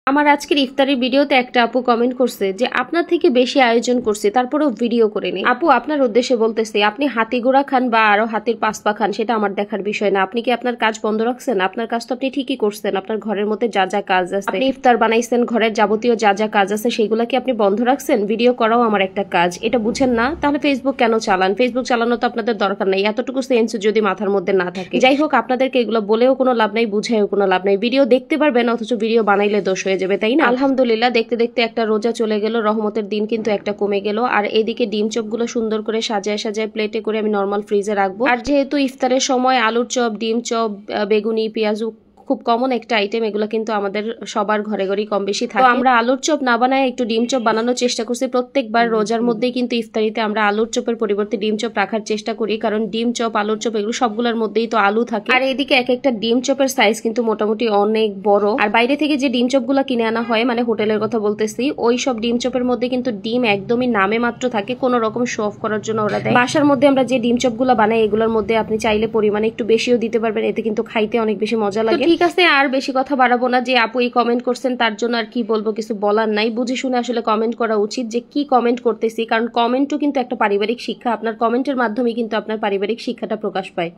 আমার আজকের ইফতারের ভিডিওতে একটা আপু কমেন্ট করছে যে আপনার থেকে বেশি আয়োজন করছে তারপরেও ভিডিও করে নেই। আপু, আপনার উদ্দেশ্যে বলতেছি, আপনি হাতি ঘোড়া খান বা আরো হাতির পাঁচপা খান সেটা আমার দেখার বিষয় না। আপনি কি আপনার কাজ বন্ধ রাখছেন? আপনার কাজ তো আপনি ঠিকই করছেন। আপনার ঘরের মধ্যে যা যা কাজ আছে, আপনি ইফতার বানাইছেন, ঘরের যাবতীয় যা যা কাজ আছে সেগুলা কি আপনি বন্ধ রাখছেন? ভিডিও করাও আমার একটা কাজ, এটা বুঝেন না? তাহলে ফেসবুক কেন চালান? ফেসবুক চালানো তো আপনাদের দরকার নাই, এতটুকু সেন্স যদি মাথার মধ্যে না থাকে। যাই হোক, আপনাদেরকে এগুলো বলেও কোনো লাভ নাই, বুঝাইও কোনো লাভ নাই। ভিডিও দেখতে পারবেন অথচ ভিডিও বানাইলে দোষ হয়ে যাবে, তাই না? আলহামদুলিল্লাহ, দেখতে দেখতে একটা রোজা চলে গেল, রহমতের দিন কিন্তু একটা কমে গেল। আর এদিকে ডিম চপগুলো সুন্দর করে সাজায় সাজায় প্লেটে করে আমি নর্মাল ফ্রিজে রাখবো। আর যেহেতু ইফতারের সময় আলুর চপ, ডিম চপ, বেগুনি, পেঁয়াজু খুব কমন একটা আইটেম, এগুলো কিন্তু আমাদের সবার ঘরে ঘরেই কম বেশি থাকে। আমরা আলুর চপ না বানায় একটু ডিম চপ বানানোর চেষ্টা করছি। প্রত্যেকবার রোজার মধ্যেই কিন্তু ইফতারিতে আমরা আলুর চপের পরিবর্তে ডিম চপ রাখার চেষ্টা করি, কারণ ডিম চপ, আলুর চপ এগুলো সবগুলোর মধ্যেই তো আলু থাকে। আর এদিকে এক একটা ডিম চপের সাইজ কিন্তু মোটামুটি অনেক বড়। আর বাইরে থেকে যে ডিম চপগুলো কিনে আনা হয়, মানে হোটেলের কথা বলতেছি, ওই সব ডিম চপের মধ্যে কিন্তু ডিম একদমই নামে মাত্র থাকে, কোনো রকম শো অফ করার জন্য ওরা দেয়। বাসার মধ্যে আমরা যে ডিম চপগুলো বানাই এগুলোর মধ্যে আপনি চাইলে পরিমাণে একটু বেশিও দিতে পারবেন, এতে কিন্তু খাইতে অনেক বেশি মজা লাগে। ঠিক আছে, আর বেশি কথা বাড়াবো না। যে আপু এই কমেন্ট করছেন তার জন্য আর কি বলবো, কিছু বলার নাই। বুঝে শুনে আসলে কমেন্ট করা উচিত যে কি কমেন্ট করতেছি, কারণ কমেন্টও কিন্তু একটা পারিবারিক শিক্ষা। আপনার কমেন্টের মাধ্যমে কিন্তু আপনার পারিবারিক শিক্ষাটা প্রকাশ পায়।